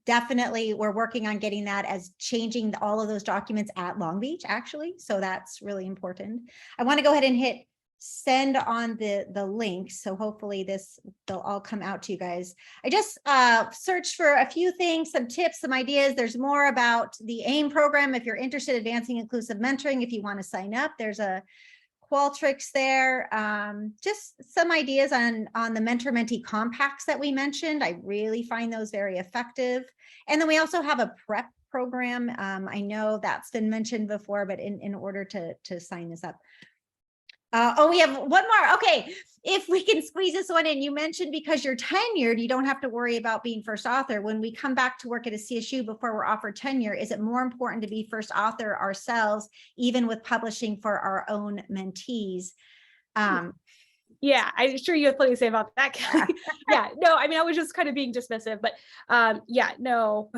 Speaker 1: We're working on getting that as changing all of those documents at Long Beach, actually. So that's really important. I want to go ahead and hit send on the link. So hopefully they'll all come out to you guys. I just searched for a few things, some tips, some ideas. There's more about the AIM program. If you're interested in advancing inclusive mentoring, if you want to sign up, there's a Qualtrics there. Just some ideas on the mentor-mentee compacts that we mentioned. I really find those very effective. And then we also have a prep program. I know that's been mentioned before, but in order to sign this up. We have one more. Okay, if we can squeeze this one in, you mentioned because you're tenured, you don't have to worry about being first author. When we come back to work at a CSU before we're offered tenure, is it more important to be first author ourselves, even with publishing for our own mentees?
Speaker 2: Yeah, I'm sure you have plenty to say about that, Kelly. Yeah, no, I mean, I was just kind of being dismissive, but yeah, no,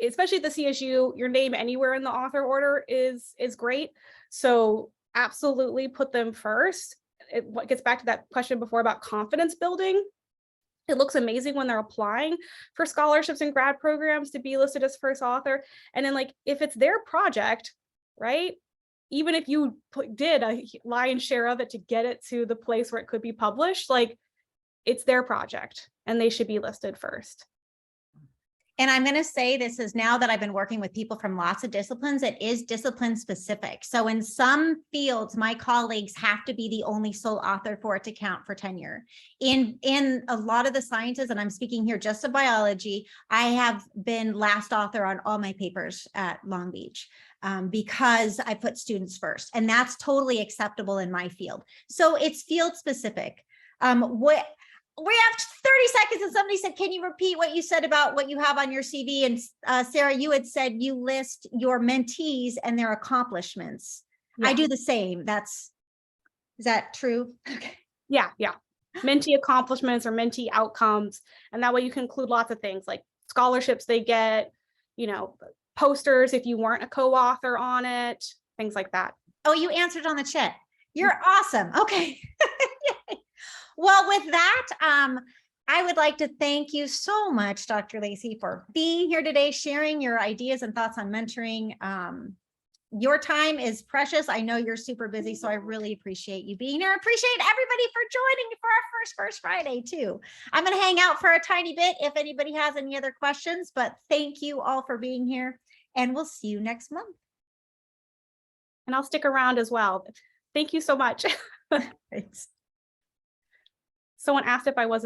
Speaker 2: especially at the CSU, your name anywhere in the author order is great. So absolutely put them first. What gets back to that question before about confidence building. It looks amazing when they're applying for scholarships and grad programs to be listed as first author. And then like, if it's their project, right? Even if you did a lion's share of it to get it to the place where it could be published, like it's their project and they should be listed first.
Speaker 1: And I'm going to say this is now that I've been working with people from lots of disciplines, it is discipline specific. So in some fields, my colleagues have to be the only sole author for it to count for tenure. In a lot of the sciences, and I'm speaking here just of biology, I have been last author on all my papers at Long Beach because I put students first, and that's totally acceptable in my field. So it's field specific. We have 30 seconds and somebody said, can you repeat what you said about what you have on your CV? And Sarah, you had said you list your mentees and their accomplishments. Yeah. I do the same. Is that true? Okay.
Speaker 2: Yeah. Mentee accomplishments or mentee outcomes. And that way you can include lots of things like scholarships they get, posters if you weren't a co-author on it, things like that.
Speaker 1: Oh, you answered on the chat. You're awesome. Okay. Well, with that, I would like to thank you so much, Dr. Lacy, for being here today, sharing your ideas and thoughts on mentoring. Your time is precious. I know you're super busy, so I really appreciate you being here. I appreciate everybody for joining for our first Friday too. I'm going to hang out for a tiny bit if anybody has any other questions, but thank you all for being here, and we'll see you next month.
Speaker 2: And I'll stick around as well. Thank you so much.
Speaker 1: Thanks.
Speaker 2: Someone asked if I was